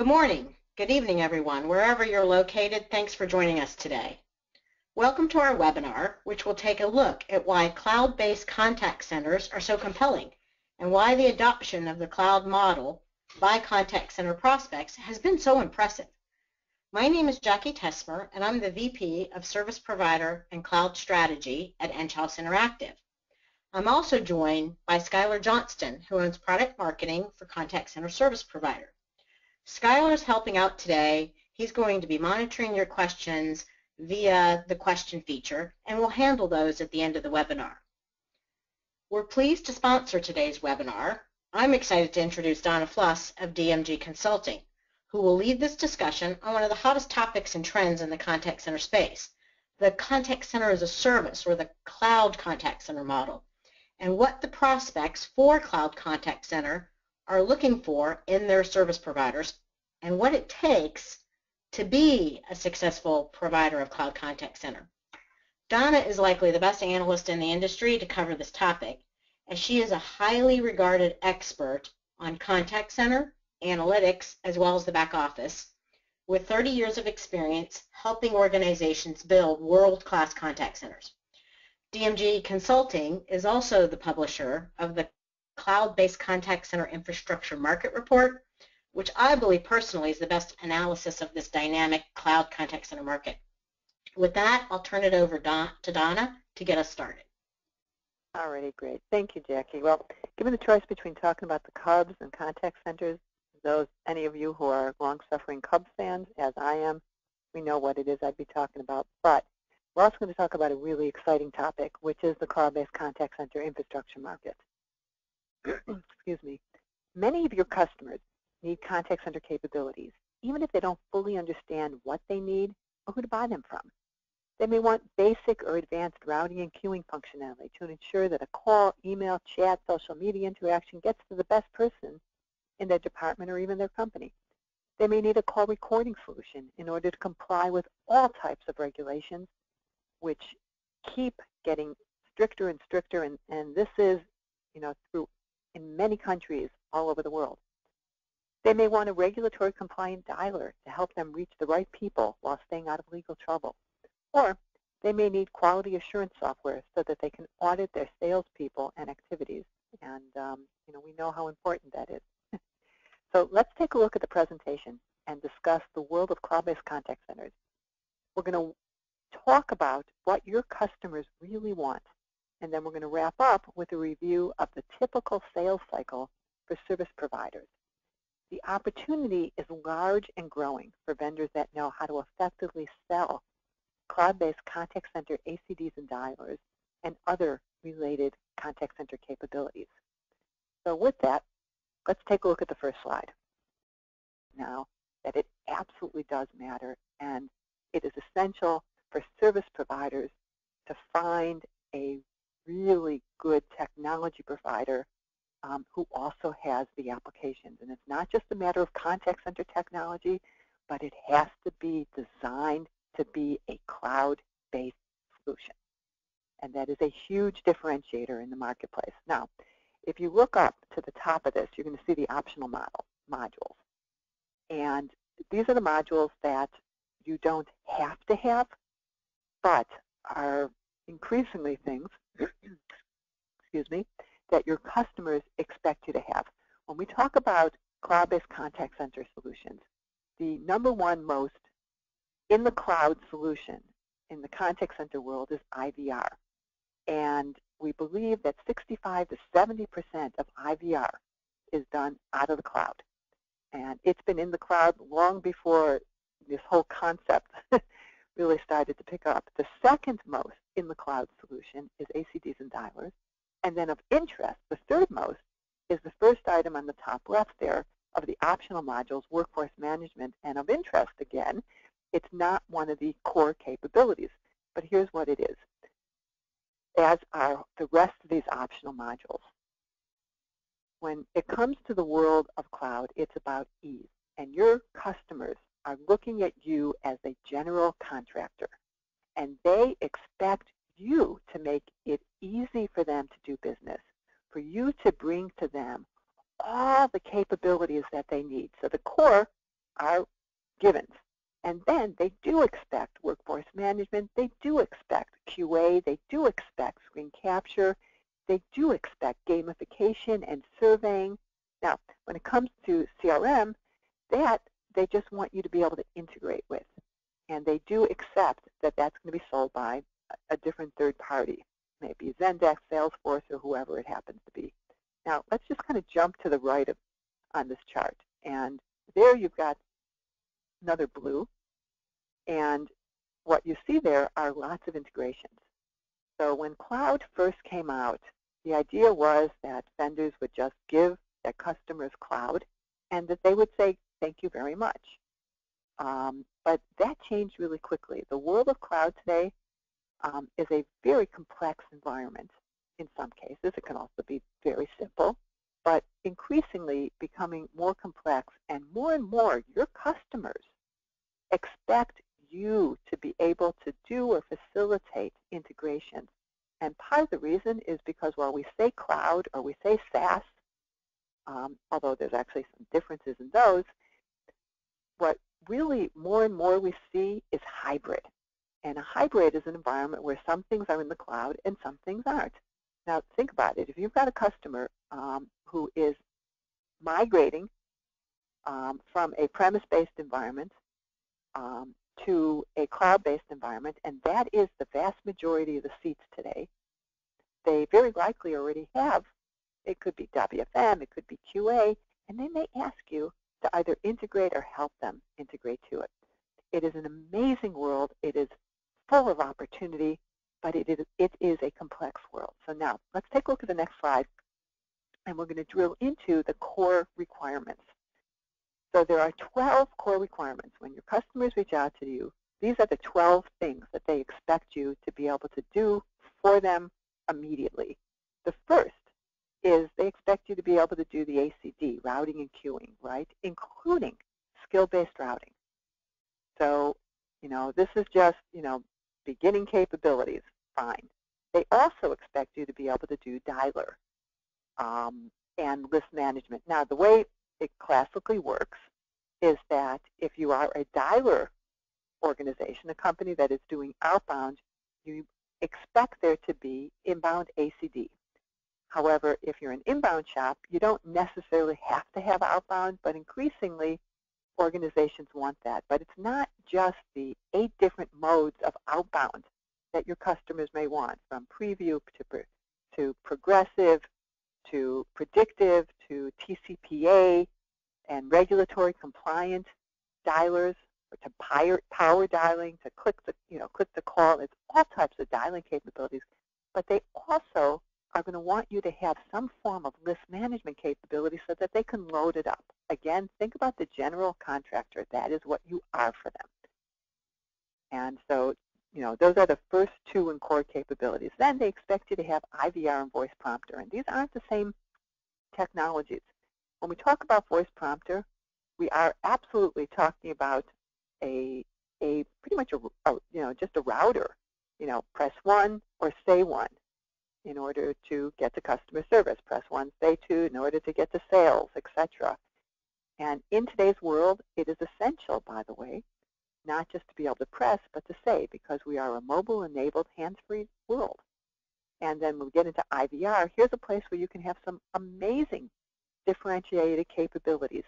Good morning, good evening, everyone. Wherever you're located, thanks for joining us today. Welcome to our webinar, which will take a look at why cloud-based contact centers are so compelling and why the adoption of the cloud model by contact center prospects has been so impressive. My name is Jackie Tesmer, and I'm the VP of Service Provider and Cloud Strategy at Enghouse Interactive. I'm also joined by Skylar Johnston, who owns Product Marketing for Contact Center Service Provider. Skylar is helping out today. He's going to be monitoring your questions via the question feature, and we'll handle those at the end of the webinar. We're pleased to sponsor today's webinar. I'm excited to introduce Donna Fluss of DMG Consulting, who will lead this discussion on one of the hottest topics and trends in the contact center space, the contact center as a service, or the cloud contact center model, and what the prospects for cloud contact center are looking for in their service providers and what it takes to be a successful provider of cloud contact center. Donna is likely the best analyst in the industry to cover this topic, as she is a highly regarded expert on contact center, analytics, as well as the back office, with 30 years of experience helping organizations build world-class contact centers. DMG Consulting is also the publisher of the Cloud-Based Contact Center Infrastructure Market Report, which I believe personally is the best analysis of this dynamic cloud contact center market. With that, I'll turn it over to Donna to get us started. Alrighty, great. Thank you, Jackie. Well, given the choice between talking about the Cubs and contact centers, any of you who are long-suffering Cubs fans, as I am, we know what it is I'd be talking about. But we're also going to talk about a really exciting topic, which is the cloud-based contact center infrastructure market. Excuse me. Many of your customers need contact center capabilities, even if they don't fully understand what they need or who to buy them from. They may want basic or advanced routing and queuing functionality to ensure that a call, email, chat, social media interaction gets to the best person in their department or even their company. They may need a call recording solution in order to comply with all types of regulations, which keep getting stricter and stricter, and this is, through in many countries all over the world. They may want a regulatory compliant dialer to help them reach the right people while staying out of legal trouble. Or they may need quality assurance software so that they can audit their salespeople and activities. And we know how important that is. So let's take a look at the presentation and discuss the world of cloud-based contact centers. We're going to talk about what your customers really want, and then we're going to wrap up with a review of the typical sales cycle for service providers. The opportunity is large and growing for vendors that know how to effectively sell cloud-based contact center ACDs and dialers and other related contact center capabilities. So with that, let's take a look at the first slide. Now that it absolutely does matter, and it is essential for service providers to find a really good technology provider who also has the applications. And it's not just a matter of contact center technology, but it has to be designed to be a cloud-based solution. And that is a huge differentiator in the marketplace. Now, if you look up to the top of this, you're going to see the optional modules. And these are the modules that you don't have to have, but are increasingly things, excuse me, that your customers expect you to have. When we talk about cloud-based contact center solutions, the number one most in the cloud solution in the contact center world is IVR. And we believe that 65 to 70% of IVR is done out of the cloud. And it's been in the cloud long before this whole concept really started to pick up. The second most in the cloud solution is ACDs and dialers. And then of interest, the third most is the first item on the top left there of the optional modules, workforce management. And of interest, again, it's not one of the core capabilities. But here's what it is, as are the rest of these optional modules. When it comes to the world of cloud, it's about ease. And your customers are looking at you as a general contractor. And they expect you to make it easy for them to do business, for you to bring to them all the capabilities that they need. So the core are givens. And then they do expect workforce management, they do expect QA, they do expect screen capture, they do expect gamification and surveying. Now, when it comes to CRM, that they just want you to be able to integrate with. And they do accept that that's going to be sold by a different third party, maybe Zendesk, Salesforce, or whoever it happens to be. Now, let's just kind of jump to the right on this chart. And there you've got another blue. And what you see there are lots of integrations. So when cloud first came out, the idea was that vendors would just give their customers cloud and that they would say, thank you very much. But that changed really quickly. The world of cloud today is a very complex environment in some cases. It can also be very simple, but increasingly becoming more complex, and more your customers expect you to be able to do or facilitate integrations. And part of the reason is because while we say cloud or we say SaaS, although there's actually some differences in those, what really more and more we see is hybrid. And a hybrid is an environment where some things are in the cloud and some things aren't. Now think about it. If you've got a customer who is migrating from a premise-based environment to a cloud-based environment, and that is the vast majority of the seats today, they very likely already have, it could be WFM, it could be QA, and they may ask you to either integrate or help them integrate to it. It is an amazing world. It is full of opportunity, but it is a complex world. So now let's take a look at the next slide, and we're going to drill into the core requirements. So there are 12 core requirements. When your customers reach out to you, these are the 12 things that they expect you to be able to do for them immediately. The first is they expect you to be able to do the ACD, routing and queuing, right, including skill-based routing. So, this is just, beginning capabilities, fine. They also expect you to be able to do dialer and list management. Now, the way it classically works is that if you are a dialer organization, a company that is doing outbound, you expect there to be inbound ACD. However, if you're an inbound shop, you don't necessarily have to have outbound, but increasingly organizations want that. But it's not just the 8 different modes of outbound that your customers may want, from preview to progressive to predictive to TCPA and regulatory compliant dialers, or to power dialing, to click the call. It's all types of dialing capabilities, but they also are going to want you to have some form of list management capability so that they can load it up. Again, think about the general contractor. That is what you are for them. And so, those are the first 2 in core capabilities. Then they expect you to have IVR and voice prompter, and these aren't the same technologies. When we talk about voice prompter, we are absolutely talking about a pretty much just a router. Press 1 or say 1. In order to get to customer service, press 1, say 2, in order to get to sales, etc. And in today's world, it is essential, by the way, not just to be able to press, but to say, because we are a mobile-enabled, hands-free world. And then when we get into IVR, here's a place where you can have some amazing differentiated capabilities,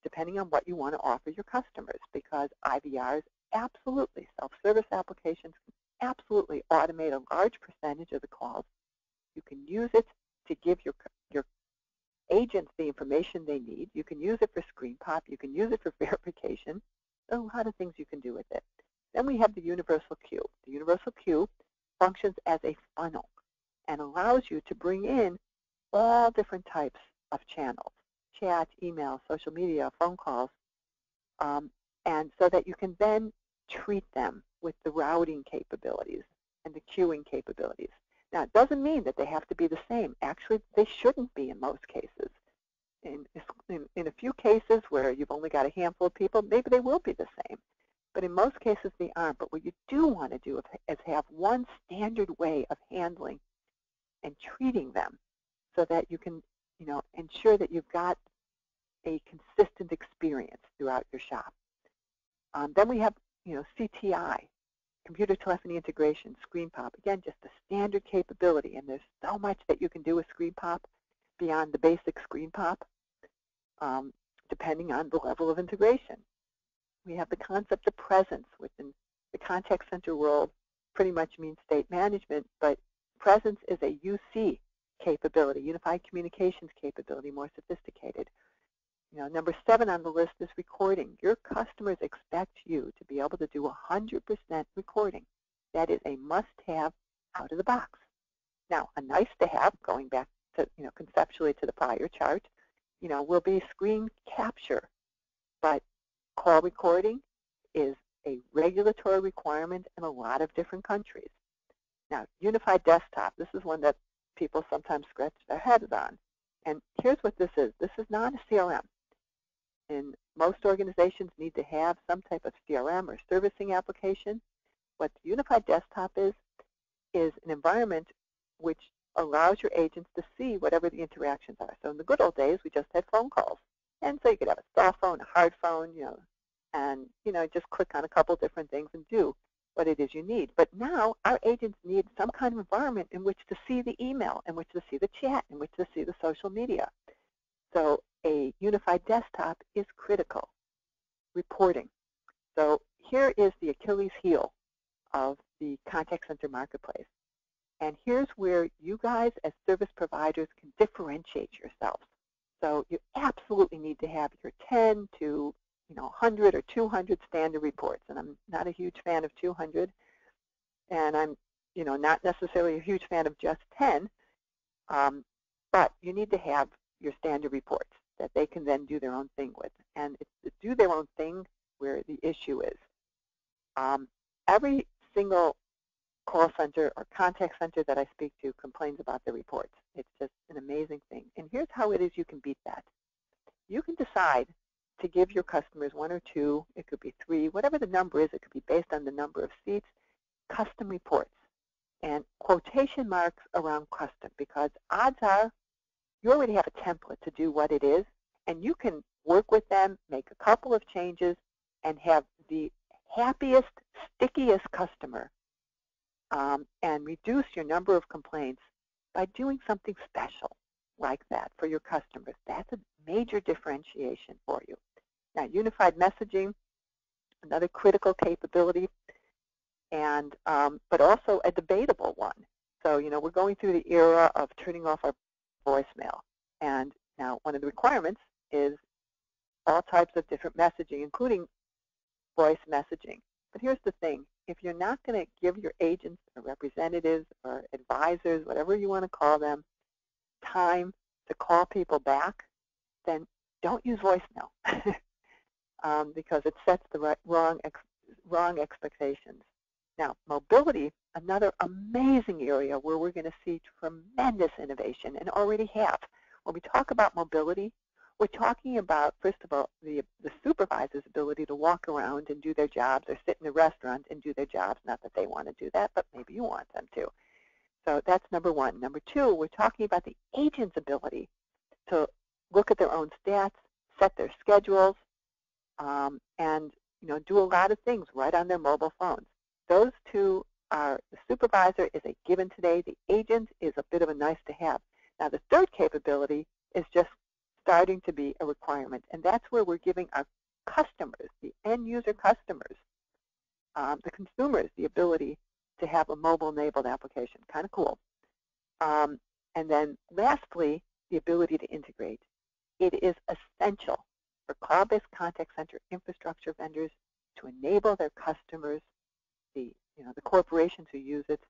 depending on what you want to offer your customers, because IVRs absolutely, self-service applications can absolutely automate a large percentage of the calls. You can use it to give your agents the information they need. You can use it for screen pop. You can use it for verification. There's a lot of things you can do with it. Then we have the universal queue. The universal queue functions as a funnel and allows you to bring in all different types of channels, chat, email, social media, phone calls, and so that you can then treat them with the routing capabilities and the queuing capabilities. Now, it doesn't mean that they have to be the same. Actually, they shouldn't be in most cases. In a few cases where you've only got a handful of people, maybe they will be the same. But in most cases, they aren't. But what you do want to do is have one standard way of handling and treating them so that you can ensure that you've got a consistent experience throughout throughout your shop. Then we have, CTI, computer telephony integration, screen pop. Again, just a standard capability, and there's so much that you can do with screen pop beyond the basic screen pop, depending on the level of integration. We have the concept of presence, which in the contact center world pretty much means state management, but presence is a UC capability, unified communications capability, more sophisticated. Number 7 on the list is recording. Your customers expect you to be able to do 100% recording. That is a must-have out of the box. Now, a nice-to-have, going back to, conceptually to the prior chart, will be screen capture. But call recording is a regulatory requirement in a lot of different countries. Now, unified desktop, this is one that people sometimes scratch their heads on. And here's what this is. This is not a CRM. And most organizations need to have some type of CRM or servicing application. What the unified desktop is an environment which allows your agents to see whatever the interactions are. So in the good old days, we just had phone calls. And so you could have a cell phone, a hard phone, and, just click on a couple different things and do what it is you need. But now our agents need some kind of environment in which to see the email, in which to see the chat, in which to see the social media. So a unified desktop is critical. Reporting. So here is the Achilles heel of the contact center marketplace. And here's where you guys as service providers can differentiate yourselves. So you absolutely need to have your 10 to 100 or 200 standard reports. And I'm not a huge fan of 200. And I'm not necessarily a huge fan of just 10. But you need to have your standard reports that they can then do their own thing with. And it's to do their own thing where the issue is. Every single call center or contact center that I speak to complains about their reports. It's just an amazing thing. And here's how it is you can beat that. You can decide to give your customers 1 or 2, it could be 3, whatever the number is, it could be based on the number of seats, custom reports. And quotation marks around custom, because odds are you already have a template to do what it is, and you can work with them, make a couple of changes, and have the happiest, stickiest customer, and reduce your number of complaints by doing something special like that for your customers. That's a major differentiation for you. Now, unified messaging, another critical capability, and but also a debatable one. So, we're going through the era of turning off our voicemail. And now one of the requirements is all types of different messaging, including voice messaging. But here's the thing. If you're not going to give your agents or representatives or advisors, whatever you want to call them, time to call people back, then don't use voicemail because it sets the wrong expectations. Now, mobility, another amazing area where we're going to see tremendous innovation and already have. When we talk about mobility, we're talking about, first of all, the supervisor's ability to walk around and do their jobs or sit in a restaurant and do their jobs. Not that they want to do that, but maybe you want them to. So that's number 1. Number 2, we're talking about the agent's ability to look at their own stats, set their schedules, and do a lot of things right on their mobile phones. Those two are, the supervisor is a given today. The agent is a bit of a nice to have. Now, the third capability is just starting to be a requirement, and that's where we're giving our customers, the end user customers, the consumers, the ability to have a mobile-enabled application. Kind of cool. And then lastly, the ability to integrate. It is essential for cloud-based contact center infrastructure vendors to enable their customers, the corporations who use it,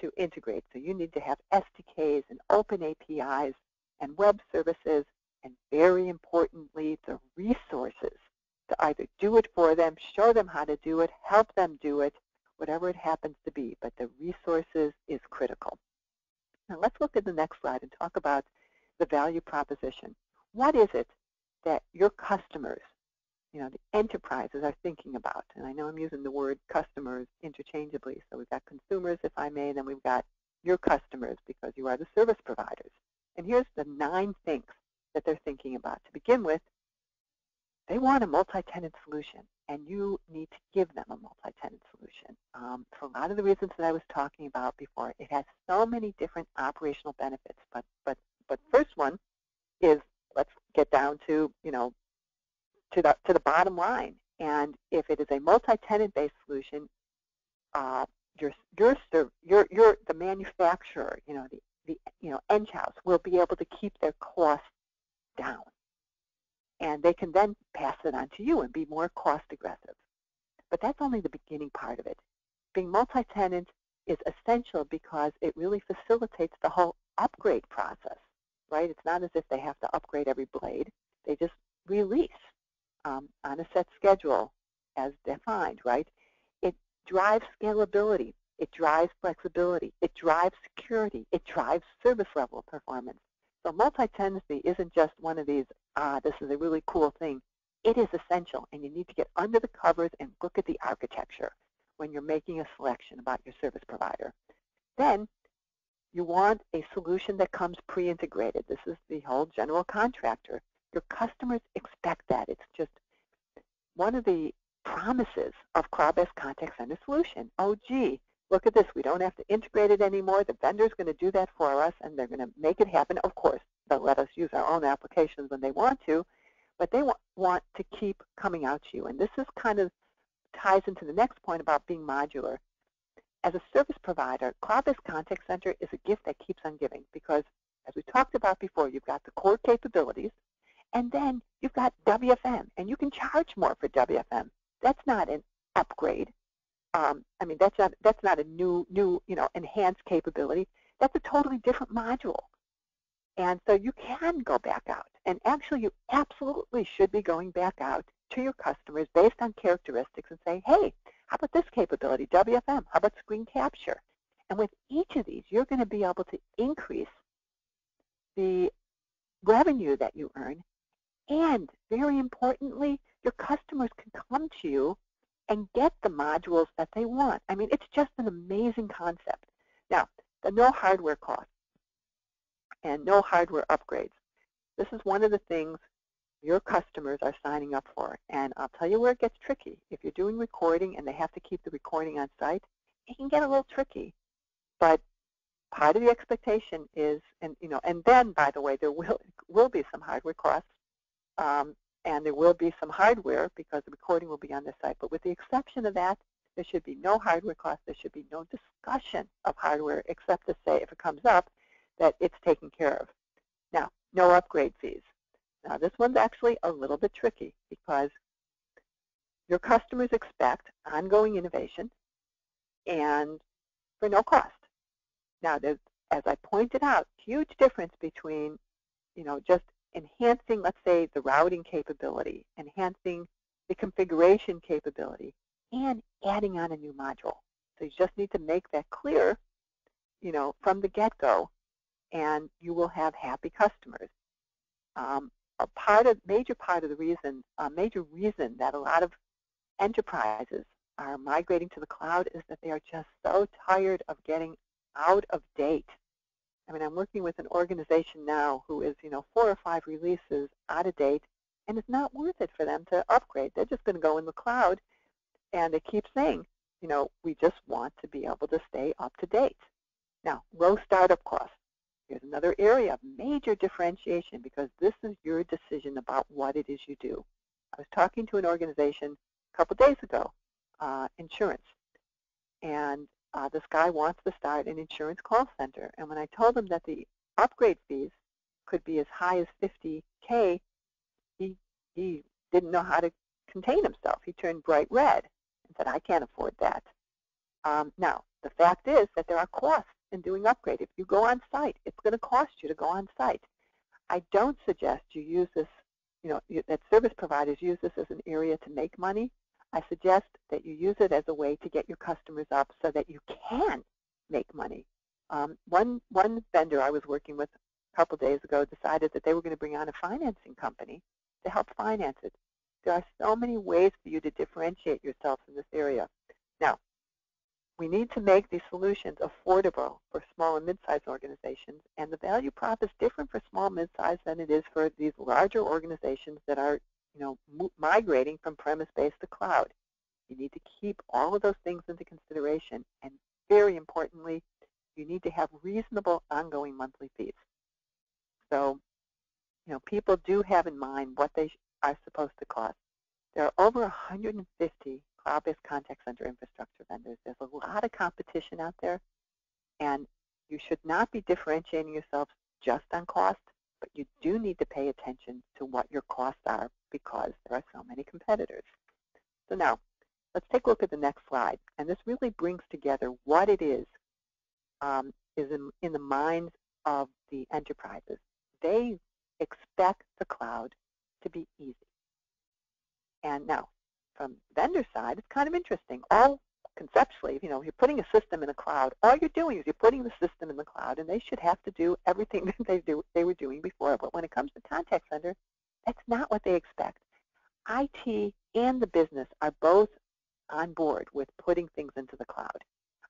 to integrate. So you need to have SDKs and open APIs and web services, and very importantly, the resources to either do it for them, show them how to do it, help them do it, whatever it happens to be. But the resources is critical. Now let's look at the next slide and talk about the value proposition. What is it that your customers, the enterprises are thinking about? And I know I'm using the word customers interchangeably. So we've got consumers, if I may, and then we've got your customers because you are the service providers. And here's the 9 things that they're thinking about. To begin with, they want a multi-tenant solution, and you need to give them a multi-tenant solution. For a lot of the reasons that I was talking about before, it has so many different operational benefits. But first one is, let's get down to to the bottom line. And if it is a multi-tenant based solution, the manufacturer, the Enghouse will be able to keep their costs down, and they can then pass it on to you and be more cost aggressive. But that's only the beginning part of it. Being multi-tenant is essential because it really facilitates the whole upgrade process, right? It's not as if they have to upgrade every blade. They just release on a set schedule as defined, right? It drives scalability. It drives flexibility. It drives security. It drives service level performance. So multi-tenancy isn't just one of these, this is a really cool thing. It is essential, and you need to get under the covers and look at the architecture when you're making a selection about your service provider. Then you want a solution that comes pre-integrated. This is the whole general contractor. Your customers expect that. It's just one of the promises of cloud-based contact center solution. Oh, gee, look at this. We don't have to integrate it anymore. The vendor's going to do that for us, and they're going to make it happen. Of course, they'll let us use our own applications when they want to, but they want to keep coming out to you. And this is kind of ties into the next point about being modular. As a service provider, cloud-based contact center is a gift that keeps on giving because, as we talked about before, you've got the core capabilities, and then you've got WFM, and you can charge more for WFM. That's not an upgrade. That's not a new enhanced capability. That's a totally different module. And so you can go back out. And actually, you absolutely should be going back out to your customers based on characteristics and say, hey, how about this capability, WFM? How about screen capture? And with each of these, you're going to be able to increase the revenue that you earn. And very importantly, your customers can come to you and get the modules that they want. I mean, it's just an amazing concept. Now, the no hardware costs and no hardware upgrades. This is one of the things your customers are signing up for. And I'll tell you where it gets tricky. If you're doing recording and they have to keep the recording on site, it can get a little tricky. But part of the expectation is, and then, by the way, there will be some hardware costs. And there will be some hardware because the recording will be on the site. But with the exception of that, there should be no hardware costs. There should be no discussion of hardware except to say, if it comes up, that it's taken care of. Now, no upgrade fees. Now, this one's actually a little bit tricky because your customers expect ongoing innovation and for no cost. Now, there's, as I pointed out, huge difference between, just enhancing, let's say, the routing capability, enhancing the configuration capability, and adding on a new module. So you just need to make that clear, from the get-go, and you will have happy customers. A major reason that a lot of enterprises are migrating to the cloud is that they are just so tired of getting out of date. I mean, I'm working with an organization now who is, 4 or 5 releases out of date, and it's not worth it for them to upgrade. They're just going to go in the cloud, and they keep saying, we just want to be able to stay up to date. Now, low startup costs. Here's another area of major differentiation because this is your decision about what it is you do. I was talking to an organization a couple days ago, insurance, and this guy wants to start an insurance call center. And when I told him that the upgrade fees could be as high as $50K, he didn't know how to contain himself. He turned bright red and said, I can't afford that. Now, the fact is that there are costs in doing upgrade. If you go on site, it's going to cost you to go on site. I don't suggest you use this, that service providers use this as an area to make money. I suggest that you use it as a way to get your customers up so that you can make money. One vendor I was working with a couple days ago decided that they were going to bring on a financing company to help finance it. There are so many ways for you to differentiate yourself in this area. Now, we need to make these solutions affordable for small and mid-sized organizations, and the value prop is different for small and mid-sized than it is for these larger organizations that are, migrating from premise-based to cloud. You need to keep all of those things into consideration, and very importantly, you need to have reasonable ongoing monthly fees. So, people do have in mind what they are supposed to cost. There are over 150 cloud-based contact center infrastructure vendors. There's a lot of competition out there, and you should not be differentiating yourself just on cost, but you do need to pay attention to what your costs are because there are so many competitors. So now, let's take a look at the next slide, and this really brings together what it is in the minds of the enterprises. They expect the cloud to be easy. And now, from vendor side, it's kind of interesting. All conceptually, you're putting a system in the cloud. All you're doing is you're putting the system in the cloud, and they should have to do everything that they were doing before. But when it comes to contact center, that's not what they expect. IT and the business are both on board with putting things into the cloud.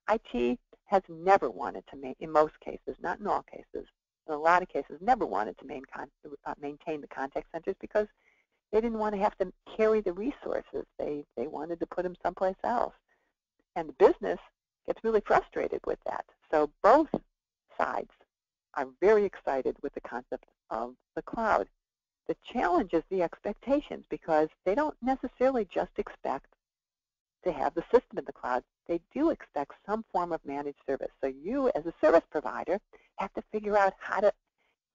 IT has never wanted to, in most cases, not in all cases, in a lot of cases, never wanted to maintain the contact centers because they didn't want to have to carry the resources. They wanted to put them someplace else. And the business gets really frustrated with that. So both sides are very excited with the concept of the cloud. The challenge is the expectations because they don't necessarily just expect to have the system in the cloud. They do expect some form of managed service. So you, as a service provider, have to figure out how to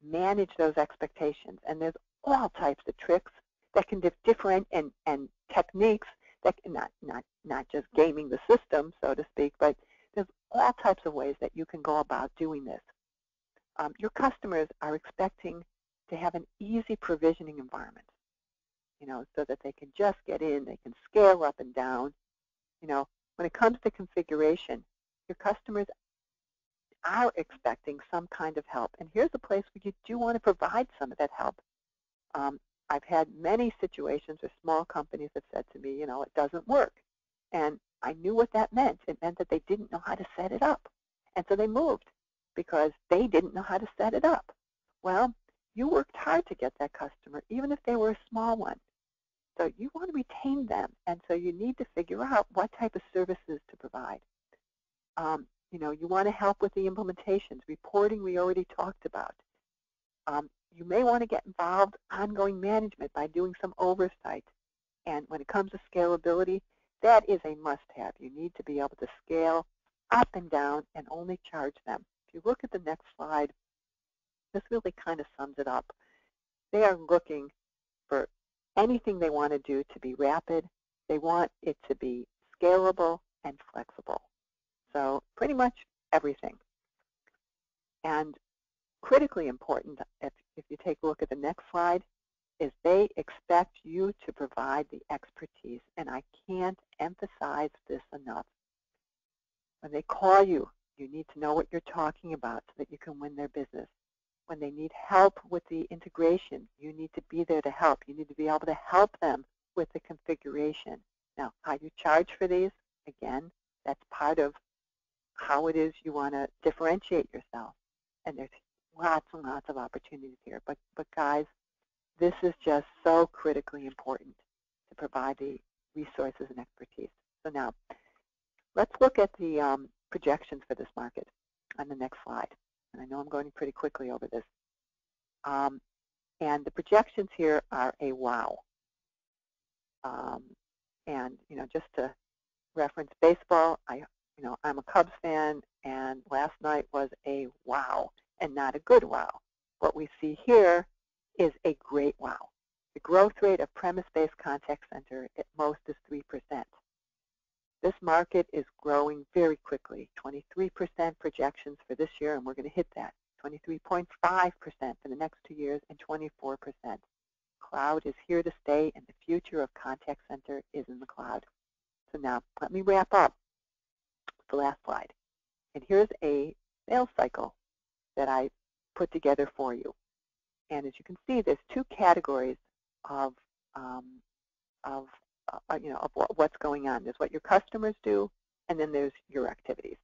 manage those expectations. And there's all types of tricks that can different and techniques that can not just gaming the system, so to speak, but there's all types of ways that you can go about doing this. Your customers are expecting to have an easy provisioning environment, so that they can just get in, they can scale up and down. When it comes to configuration, your customers are expecting some kind of help. And here's a place where you do want to provide some of that help. I've had many situations where small companies have said to me, it doesn't work. And I knew what that meant. It meant that they didn't know how to set it up. And so they moved because they didn't know how to set it up. Well, you worked hard to get that customer, even if they were a small one. So you want to retain them, and so you need to figure out what type of services to provide. You want to help with the implementations. Reporting we already talked about. You may want to get involved ongoing management by doing some oversight. And when it comes to scalability, that is a must-have. You need to be able to scale up and down and only charge them. If you look at the next slide, this really kind of sums it up. They are looking for anything they want to do to be rapid. They want it to be scalable and flexible. So pretty much everything. And critically important, if you take a look at the next slide, is they expect you to provide the expertise. And I can't emphasize this enough. When they call you, you need to know what you're talking about so that you can win their business. When they need help with the integration, you need to be there to help. You need to be able to help them with the configuration. Now, how you charge for these, again, that's part of how it is you want to differentiate yourself. And there's lots and lots of opportunities here. But guys, this is just so critically important to provide the resources and expertise. So now, let's look at the projections for this market on the next slide. And I know I'm going pretty quickly over this. And the projections here are a wow. And just to reference baseball, I'm a Cubs fan, and last night was a wow and not a good wow. What we see here is a great wow. The growth rate of premise-based contact center at most is 3%. This market is growing very quickly, 23% projections for this year, and we're going to hit that, 23.5% for the next 2 years, and 24%. Cloud is here to stay, and the future of contact center is in the cloud. So now, let me wrap up the last slide. And here's a sales cycle that I put together for you. And as you can see, there's two categories of what's going on. There's what your customers do, and then there's your activities.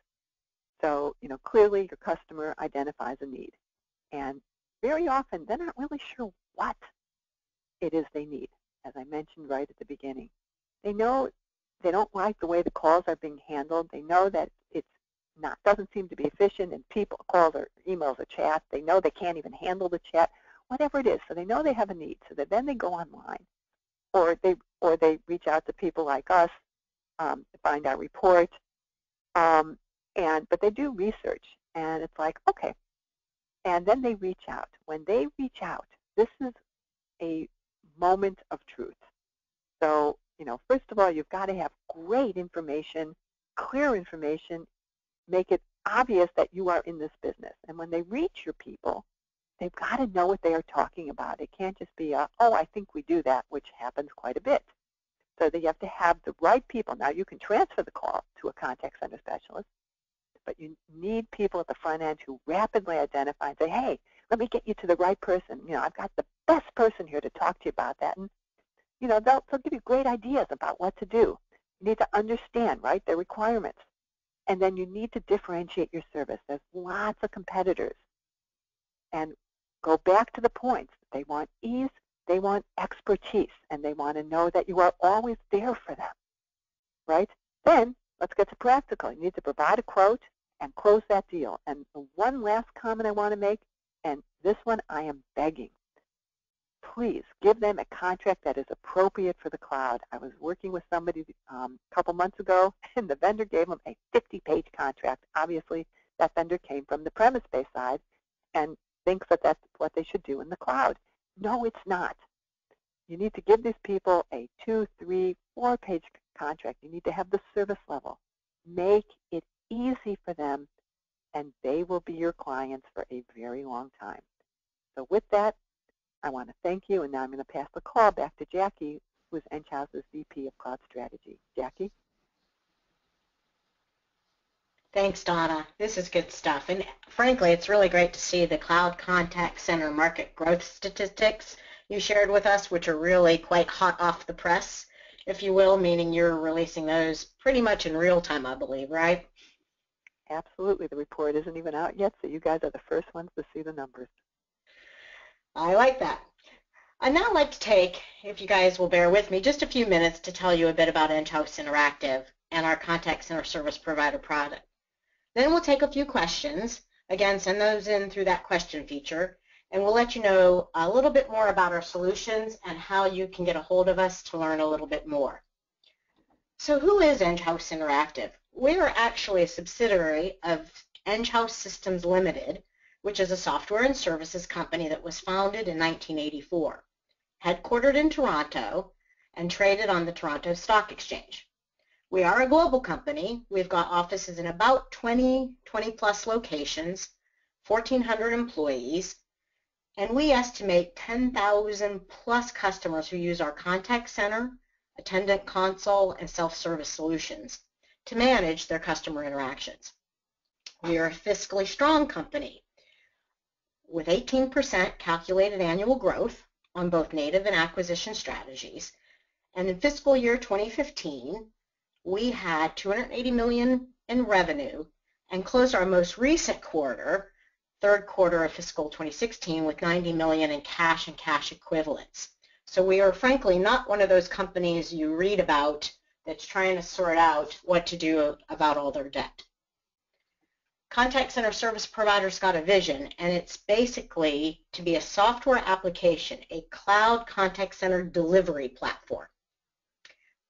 So, clearly your customer identifies a need. And very often, they're not really sure what it is they need. as I mentioned right at the beginning. They know they don't like the way the calls are being handled. They know that it's doesn't seem to be efficient, and people calls or emails or chat. They know they can't even handle the chat, whatever it is. So they know they have a need. So that then they go online, or they reach out to people like us to find our report. But they do research, and it's like, okay. And then they reach out. When they reach out, this is a moment of truth. So, first of all, you've got to have great information, clear information, make it obvious that you are in this business. And when they reach your people, they've got to know what they are talking about. It can't just be, oh, I think we do that, which happens quite a bit. So they have to have the right people. Now, you can transfer the call to a contact center specialist, but you need people at the front end who rapidly identify and say, hey, let me get you to the right person. I've got the best person here to talk to you about that. And, they'll give you great ideas about what to do. You need to understand, right, their requirements. And then you need to differentiate your service. There's lots of competitors. And go back to the points. They want ease, they want expertise, and they want to know that you are always there for them, right? Then let's get to practical. You need to provide a quote and close that deal. And the one last comment I want to make, and this one I am begging, please give them a contract that is appropriate for the cloud. I was working with somebody a couple months ago, and the vendor gave them a 50-page contract. Obviously, that vendor came from the premise-based side and thinks that that's what they should do in the cloud. No, it's not. You need to give these people a 2-, 3-, 4-page contract. You need to have the service level. Make it easy for them, and they will be your clients for a very long time. So with that, I want to thank you, and now I'm going to pass the call back to Jackie, who is Enghouse's VP of Cloud Strategy. Jackie? Thanks, Donna. This is good stuff. And frankly, it's really great to see the cloud contact center market growth statistics you shared with us, which are really quite hot off the press, if you will, meaning you're releasing those pretty much in real time, I believe, right? Absolutely. The report isn't even out yet, so you guys are the first ones to see the numbers. I like that. I'd now like to take, if you guys will bear with me, just a few minutes to tell you a bit about Enghouse Interactive and our contact center service provider product. Then we'll take a few questions. Again, send those in through that question feature, and we'll let you know a little bit more about our solutions and how you can get a hold of us to learn a little bit more. So who is Enghouse Interactive? We're actually a subsidiary of Enghouse Systems Limited, which is a software and services company that was founded in 1984, headquartered in Toronto, and traded on the Toronto Stock Exchange. We are a global company. We've got offices in about 20-plus locations, 1,400 employees, and we estimate 10,000-plus customers who use our contact center, attendant console, and self-service solutions to manage their customer interactions. We are a fiscally strong company with 18% calculated annual growth on both native and acquisition strategies. And in fiscal year 2015, we had $280 million in revenue and closed our most recent quarter, third quarter of fiscal 2016, with $90 million in cash and cash equivalents. So we are frankly not one of those companies you read about that's trying to sort out what to do about all their debt. Contact center service provider's got a vision, and it's basically to be a software application, a cloud contact center delivery platform.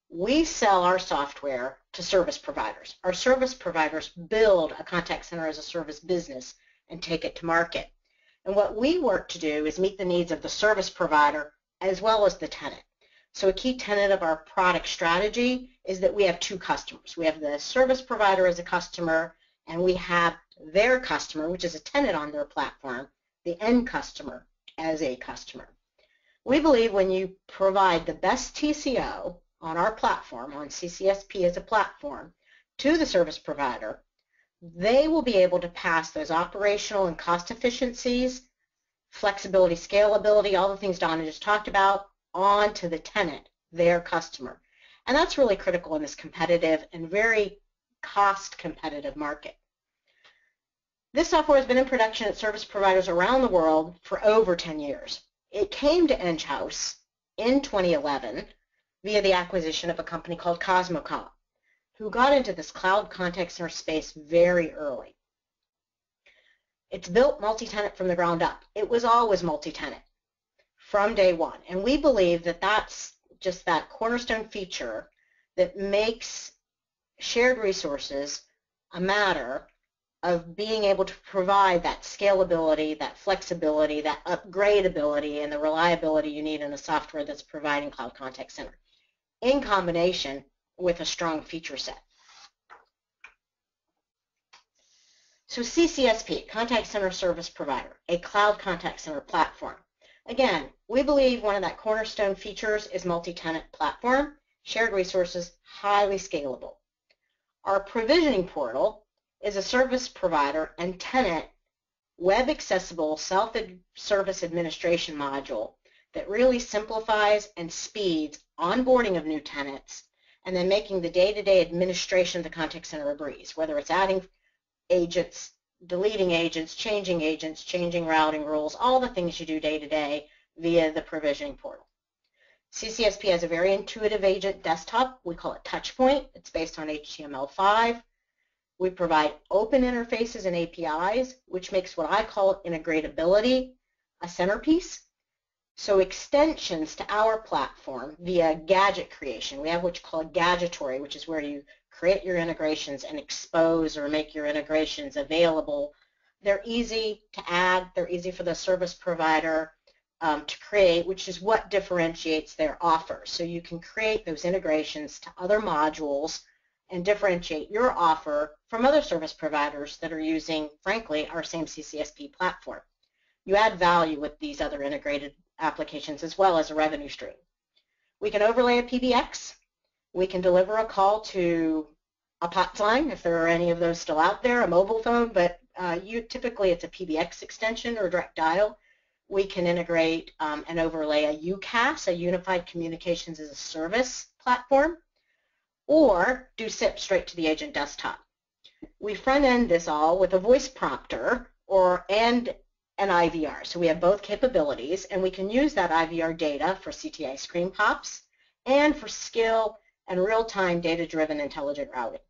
We sell our software to service providers. Our service providers build a contact center as a service business and take it to market. And what we work to do is meet the needs of the service provider as well as the tenant. So a key tenet of our product strategy is that we have two customers. We have the service provider as a customer, and we have their customer, which is a tenant on their platform, the end customer as a customer. We believe when you provide the best TCO on our platform, on CCSP as a platform, to the service provider, they will be able to pass those operational and cost efficiencies, flexibility, scalability, all the things Donna just talked about, on to the tenant, their customer. And that's really critical in this competitive and very cost competitive market. This software has been in production at service providers around the world for over 10 years. It came to Enghouse in 2011 via the acquisition of a company called Cosmocom, who got into this cloud contact center space very early. It's built multi-tenant from the ground up. It was always multi-tenant from day one, and we believe that that's just that cornerstone feature that makes shared resources a matter of being able to provide that scalability, that flexibility, that upgradability, and the reliability you need in a software that's providing cloud contact center, in combination with a strong feature set. So CCSP, Contact Center Service Provider, a cloud contact center platform. Again, we believe one of that cornerstone features is multi-tenant platform, shared resources, highly scalable. Our provisioning portal is a service provider and tenant web-accessible self-service administration module that really simplifies and speeds onboarding of new tenants and then making the day-to-day administration of the contact center a breeze, whether it's adding agents, deleting agents, changing routing rules, all the things you do day-to-day via the provisioning portal. CCSP has a very intuitive agent desktop. We call it Touchpoint. It's based on HTML5. We provide open interfaces and APIs, which makes what I call integratability a centerpiece. So extensions to our platform via gadget creation. We have what you call a gadgetory, which is where you create your integrations and expose or make your integrations available. They're easy to add. They're easy for the service provider to create, which is what differentiates their offer. So you can create those integrations to other modules and differentiate your offer from other service providers that are using, frankly, our same CCSP platform. You add value with these other integrated applications as well as a revenue stream. We can overlay a PBX. We can deliver a call to a POTS line, if there are any of those still out there, a mobile phone, but typically it's a PBX extension or direct dial. We can integrate and overlay a UCaaS, a Unified Communications as a Service platform, or do SIP straight to the agent desktop. We front-end this all with a voice prompter and an IVR. So we have both capabilities, and we can use that IVR data for CTI screen pops and for skill and real-time data-driven intelligent routing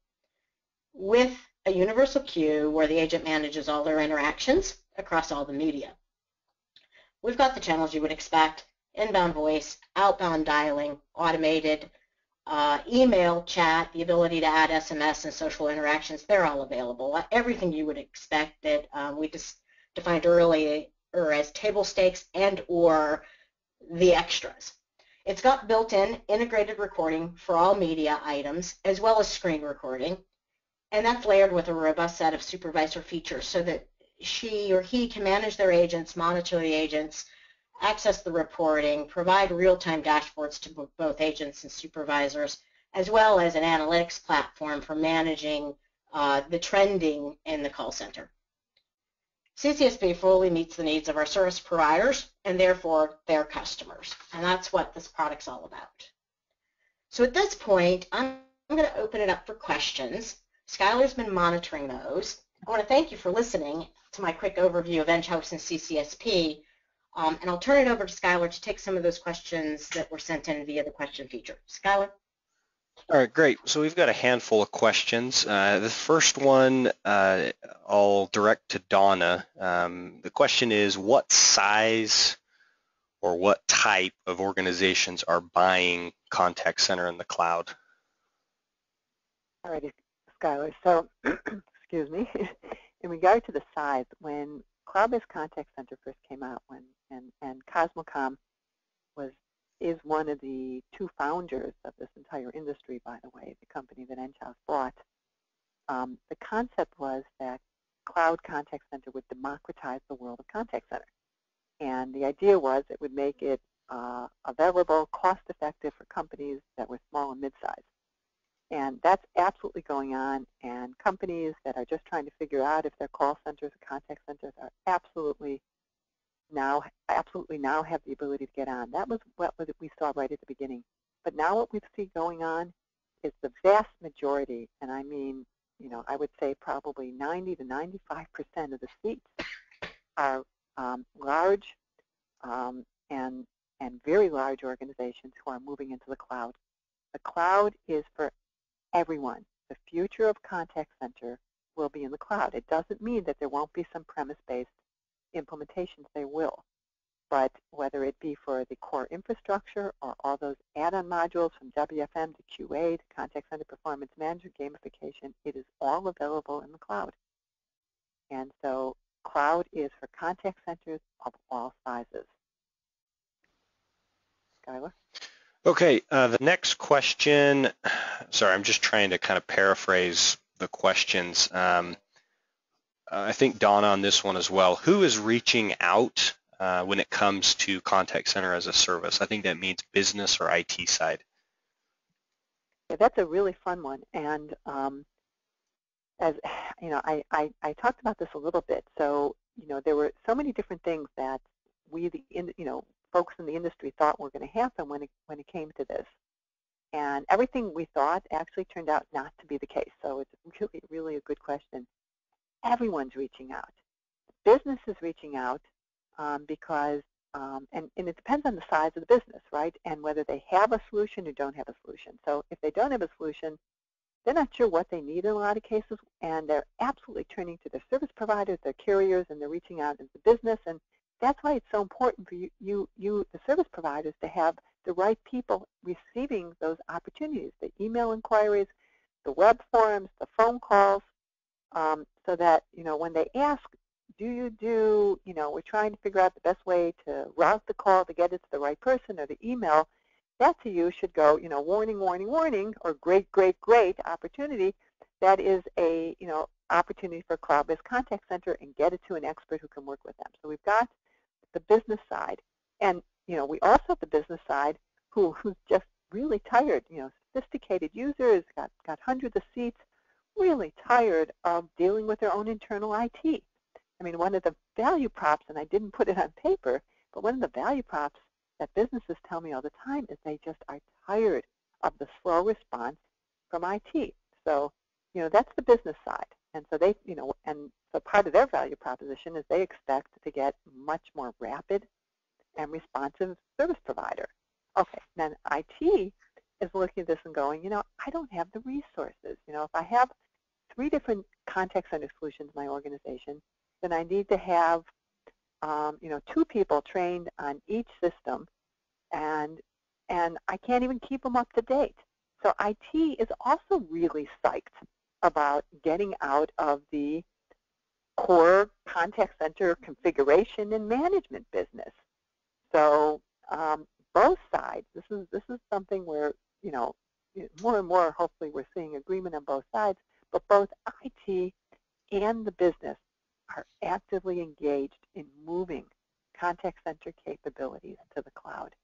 with a universal queue where the agent manages all their interactions across all the media. We've got the channels you would expect: inbound voice, outbound dialing, automated, email, chat, the ability to add SMS and social interactions. They're all available. Everything you would expect that we just defined earlier as table stakes and or the extras. It's got built-in integrated recording for all media items as well as screen recording, and that's layered with a robust set of supervisor features so that she or he can manage their agents, monitor the agents, access the reporting, provide real-time dashboards to both agents and supervisors, as well as an analytics platform for managing the trending in the call center. CCSP fully meets the needs of our service providers and therefore their customers, and that's what this product's all about. So at this point, I'm going to open it up for questions. Skylar's been monitoring those. I want to thank you for listening to my quick overview of Enghouse and CCSP, and I'll turn it over to Skylar to take some of those questions that were sent in via the question feature. Skylar? All right, great. So we've got a handful of questions. The first one I'll direct to Donna. The question is, what size or what type of organizations are buying contact center in the cloud? All righty, Skylar. So, excuse me. In regard to the size, when cloud-based contact center first came out, and Cosmocom is one of the two founders of this entire industry, by the way, the company that Enghouse bought. The concept was that cloud contact center would democratize the world of contact center. And the idea was it would make it available, cost-effective for companies that were small and mid-sized. And that's absolutely going on, and companies that are just trying to figure out if their call centers or contact centers are absolutely now have the ability to get on. That was what we saw right at the beginning. But now what we see going on is the vast majority, and I mean, I would say probably 90 to 95% of the seats are large and and very large organizations who are moving into the cloud. The cloud is for everyone. The future of contact center will be in the cloud. It doesn't mean that there won't be some premise-based implementations. They will. But whether it be for the core infrastructure or all those add-on modules from WFM to QA to Contact Center Performance Management, gamification, it is all available in the cloud. And so cloud is for contact centers of all sizes. Skylar? Okay, the next question, sorry, I'm just trying to kind of paraphrase the questions. I think Donna on this one as well. Who is reaching out when it comes to contact center as a service? I think that means business or IT side. Yeah, that's a really fun one. And as you know, I talked about this a little bit. So, you know, there were so many different things that we, folks in the industry thought were going to happen when it came to this. And everything we thought actually turned out not to be the case. So it's really, really a good question. Everyone's reaching out. Business is reaching out because, and it depends on the size of the business, right? And whether they have a solution or don't have a solution. So if they don't have a solution, they're not sure what they need in a lot of cases, and they're absolutely turning to their service providers, their carriers, and they're reaching out into business. And that's why it's so important for you, the service providers, to have the right people receiving those opportunities, the email inquiries, the web forums, the phone calls, so that, you know, when they ask, we're trying to figure out the best way to route the call to get it to the right person, or the email, that to you should go, warning, warning, warning, or great, great, great opportunity. That is a, opportunity for a cloud-based contact center, and get it to an expert who can work with them. So we've got the business side. And, we also have the business side who's just really tired, sophisticated users, got hundreds of seats, really tired of dealing with their own internal IT. I mean, one of the value props, and I didn't put it on paper, but one of the value props that businesses tell me all the time is they just are tired of the slow response from IT. So, that's the business side. And so they, and so part of their value proposition is they expect to get much more rapid and responsive service provider. Okay, then IT is looking at this and going, I don't have the resources. If I have 3 different contact center solutions in my organization, then I need to have, 2 people trained on each system, and I can't even keep them up to date. So IT is also really psyched about getting out of the core contact center configuration and management business. So both sides, this is something where, more and more, hopefully, we're seeing agreement on both sides, but both IT and the business are actively engaged in moving contact center capabilities to the cloud.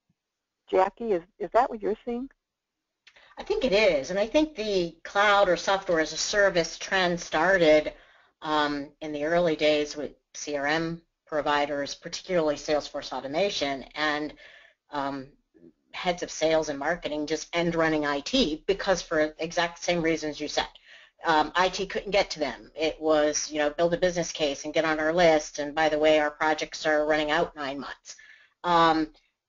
Jackie, is that what you're seeing? I think it is, and I think the cloud or software as a service trend started in the early days with CRM providers, particularly Salesforce automation, and heads of sales and marketing just end running IT because for exact same reasons you said. IT couldn't get to them. It was, build a business case and get on our list, and by the way, our projects are running out 9 months.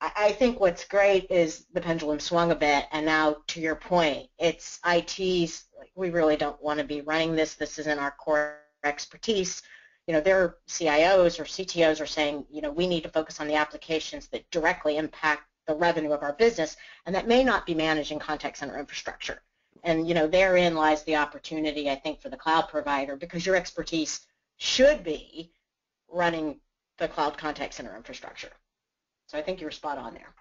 I think what's great is the pendulum swung a bit, and now to your point, it's IT's, we really don't want to be running this. This isn't our core expertise. Their CIOs or CTOs are saying, we need to focus on the applications that directly impact the revenue of our business, and that may not be managing contact center infrastructure. And, therein lies the opportunity, I think, for the cloud provider, because your expertise should be running the cloud contact center infrastructure. So I think you were spot on there.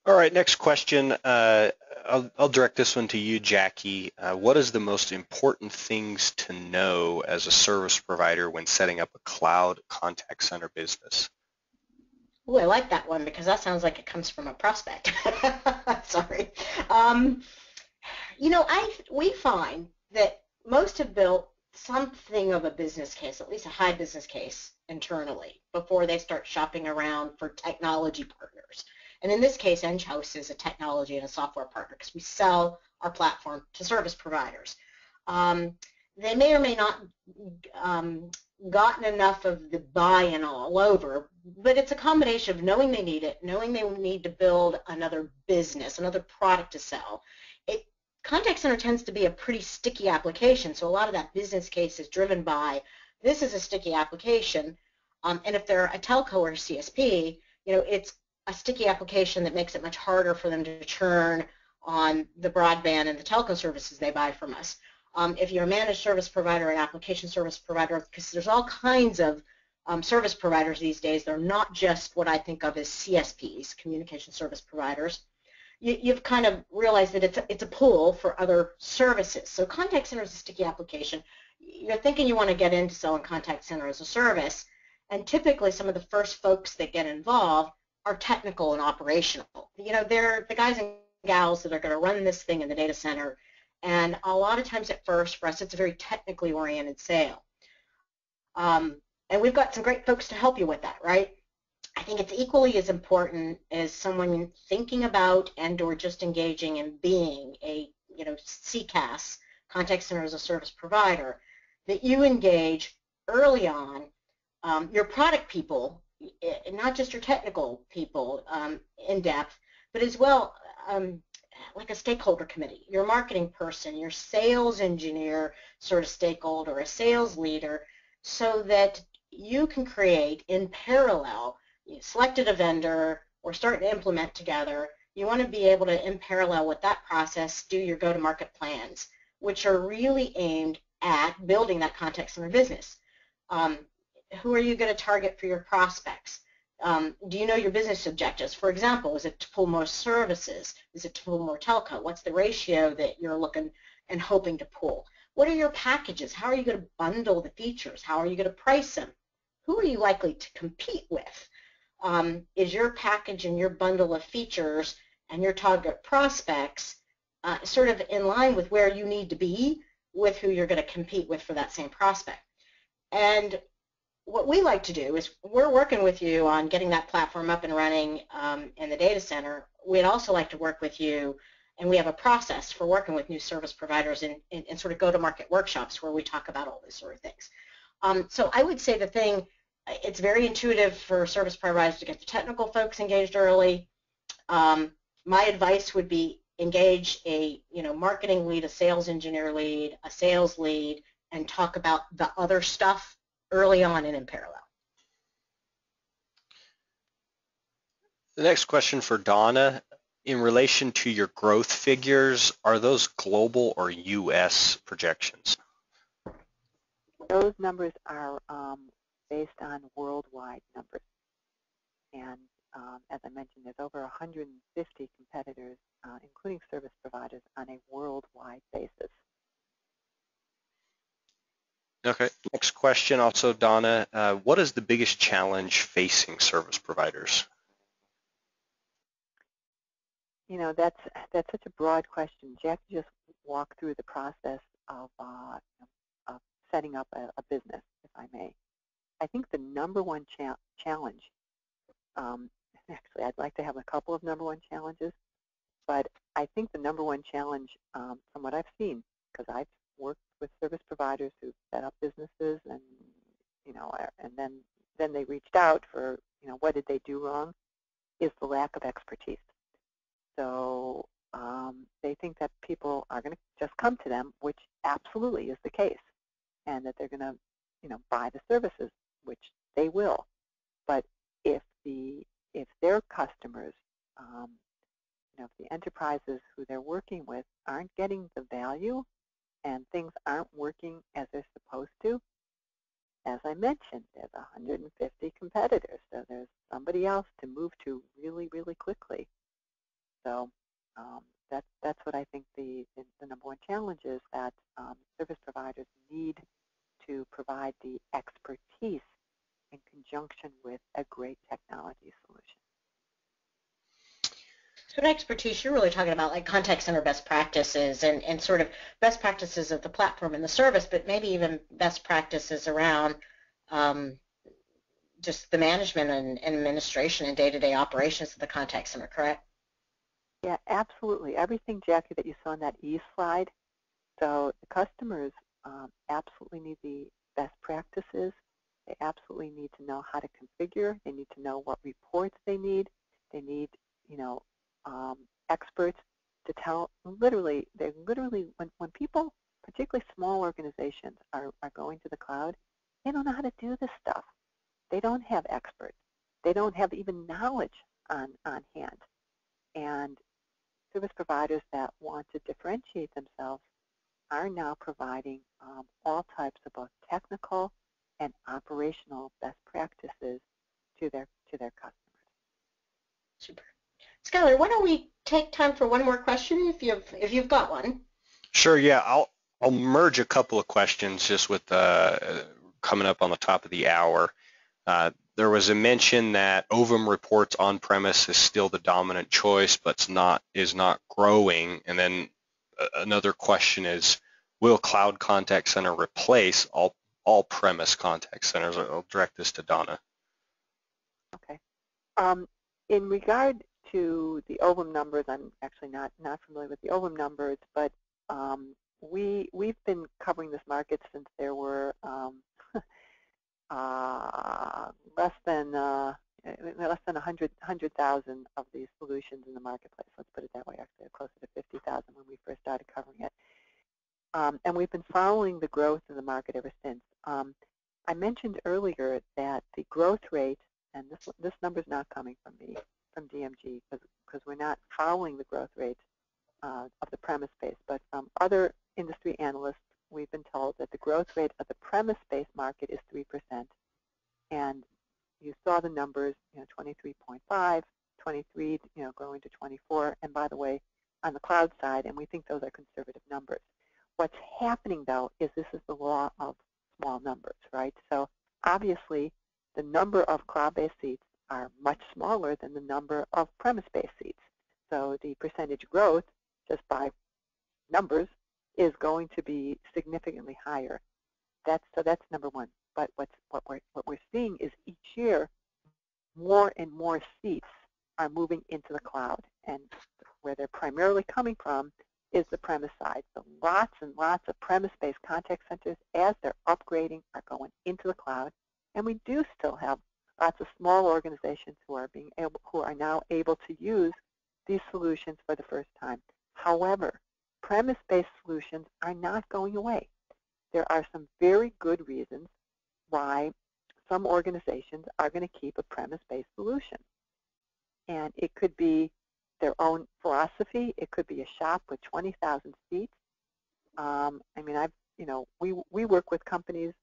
All right, next question. I'll direct this one to you, Jackie. What is the most important things to know as a service provider when setting up a cloud contact center business? Oh, I like that one because that sounds like it comes from a prospect. Sorry. We find that most have built something of a business case, at least a high business case internally, before they start shopping around for technology partners. And in this case, Enghouse is a technology and a software partner because we sell our platform to service providers. They may or may not gotten enough of the buy-in all over, but it's a combination of knowing they need it, knowing they need to build another business, another product to sell. Contact center tends to be a pretty sticky application, so a lot of that business case is driven by this is a sticky application, and if they're a telco or CSP, it's a sticky application that makes it much harder for them to churn on the broadband and the telco services they buy from us. If you're a managed service provider, an application service provider, because there's all kinds of service providers these days, they're not just what I think of as CSPs, communication service providers. You've kind of realized that it's a pool for other services. So contact center is a sticky application. You're thinking you want to get into selling contact center as a service, and typically some of the first folks that get involved are technical and operational. They're the guys and gals that are going to run this thing in the data center, and a lot of times at first, for us, it's a very technically oriented sale. And we've got some great folks to help you with that, right? I think it's equally as important as someone thinking about and or just engaging in being a CCaaS, contact center as a service provider, that you engage early on your product people, not just your technical people in depth, but as well like a stakeholder committee, your marketing person, your sales engineer sort of stakeholder, a sales leader, so that you can create in parallel. You selected a vendor or starting to implement together, you want to be able to, in parallel with that process, do your go-to-market plans, which are really aimed at building that contact center business. Who are you going to target for your prospects? Do you know your business objectives? For example, is it to pull more services? Is it to pull more telco? What's the ratio that you're looking and hoping to pull? What are your packages? How are you going to bundle the features? How are you going to price them? Who are you likely to compete with? Is your package and your bundle of features and your target prospects sort of in line with where you need to be with who you're going to compete with for that same prospect? And what we like to do is we're working with you on getting that platform up and running in the data center. We'd also like to work with you, and we have a process for working with new service providers in sort of go-to-market workshops where we talk about all these sort of things. So I would say it's very intuitive for service providers to get the technical folks engaged early. My advice would be engage a marketing lead, a sales engineer lead, a sales lead, and talk about the other stuff early on and in parallel. The next question for Donna, in relation to your growth figures, are those global or U.S. projections? Those numbers are based on worldwide numbers. And as I mentioned, there's over 150 competitors, including service providers, on a worldwide basis. Okay. Next question, also Donna. What is the biggest challenge facing service providers? That's such a broad question. Jack just walked through the process of setting up a business, if I may. I think the number one challenge, actually I'd like to have a couple of number one challenges, but I think the number one challenge from what I've seen, because I've worked with service providers who set up businesses and then they reached out for what did they do wrong, is the lack of expertise. So they think that people are going to just come to them, which absolutely is the case, and that they're going to buy the services, which they will. But if their customers, if the enterprises who they're working with aren't getting the value and things aren't working as they're supposed to, as I mentioned, there's 150 competitors, so there's somebody else to move to really, really quickly. So that's what I think the number one challenge is, that service providers need to provide the expertise in conjunction with a great technology solution. So in expertise, you're really talking about like contact center best practices and sort of best practices of the platform and the service, but maybe even best practices around just the management and administration and day-to-day operations of the contact center, correct? Yeah, absolutely. Everything, Jackie, that you saw on that E slide. So the customers absolutely need the best practices They absolutely need to know how to configure. They need to know what reports they need. They need, experts to tell. Literally, when people, particularly small organizations, are going to the cloud, they don't know how to do this stuff. They don't have experts. They don't have even knowledge on hand. And service providers that want to differentiate themselves are now providing all types of both technical and operational best practices to their customers. Super. Skylar, why don't we take time for one more question if you've got one? Sure. Yeah, I'll merge a couple of questions just with coming up on the top of the hour. There was a mention that OVM reports on-premise is still the dominant choice, but is not growing. And then another question is, will Cloud Contact Center replace all-premise contact centers? I'll direct this to Donna. Okay. In regard to the OVM numbers, I'm actually not familiar with the OVM numbers, but we've been covering this market since there were less than 100,000 of these solutions in the marketplace. Let's put it that way. Actually, closer to 50,000 when we first started covering it. And we've been following the growth in the market ever since. I mentioned earlier that the growth rate, and this number is not coming from me, from DMG, because we're not following the growth rate of the premise space, but from other industry analysts, we've been told that the growth rate of the premise-based market is 3%. And you saw the numbers, 23.5, 23, growing to 24. And by the way, on the cloud side, and we think those are conservative numbers. What's happening, though, is this is the law of small numbers, right? So obviously, the number of cloud-based seats are much smaller than the number of premise-based seats. So the percentage growth, just by numbers, is going to be significantly higher. That's number one. But what we're seeing is each year, more and more seats are moving into the cloud, and where they're primarily coming from is the premise side. So lots and lots of premise-based contact centers, as they're upgrading, are going into the cloud, and we do still have lots of small organizations who are now able to use these solutions for the first time. However, premise-based solutions are not going away. There are some very good reasons why some organizations are going to keep a premise-based solution. And it could be their own philosophy. It could be a shop with 20,000 seats. We work with companies,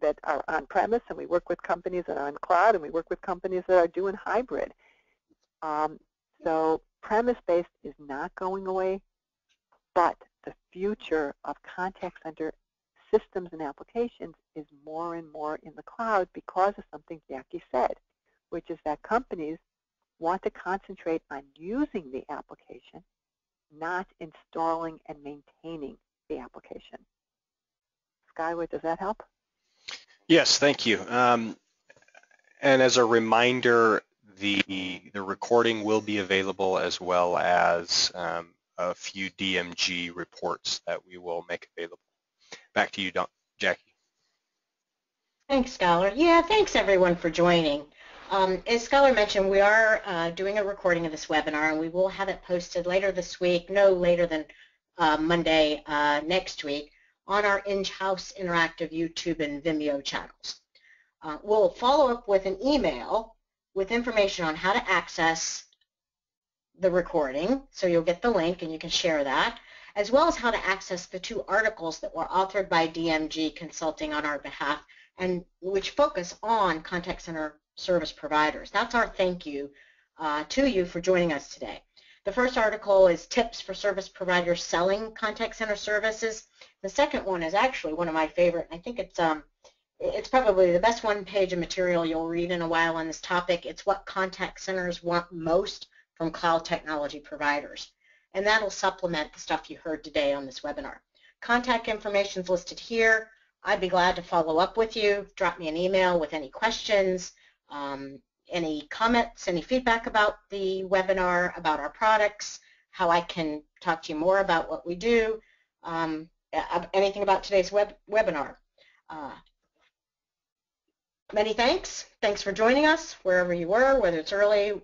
that are on-premise, and we work with companies that are on cloud, and we work with companies that are doing hybrid. So premise-based is not going away, but the future of contact center systems and applications is more and more in the cloud because of something Jackie said, which is that companies want to concentrate on using the application, not installing and maintaining the application. Skyward, does that help? Yes, thank you. And as a reminder, the recording will be available, as well as a few DMG reports that we will make available. Back to you, Jackie. Thanks, Skylar. Yeah, thanks everyone for joining. As Skylar mentioned, we are doing a recording of this webinar, and we will have it posted later this week, no later than Monday next week, on our Enghouse Interactive YouTube and Vimeo channels. We'll follow up with an email with information on how to access the recording, so you'll get the link and you can share that, as well as how to access the 2 articles that were authored by DMG Consulting on our behalf, and which focus on contact center service providers. That's our thank you to you for joining us today. The first article is Tips for Service Providers Selling Contact Center Services. The second one is actually one of my favorite. I think it's probably the best one-page of material you'll read in a while on this topic. It's what contact centers want most from cloud technology providers. And that'll supplement the stuff you heard today on this webinar. Contact information is listed here. I'd be glad to follow up with you. Drop me an email with any questions, any comments, any feedback about the webinar, about our products, how I can talk to you more about what we do, anything about today's webinar. Many thanks. Thanks for joining us wherever you were, whether it's early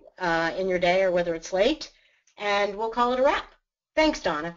in your day or whether it's late. And we'll call it a wrap. Thanks, Donna.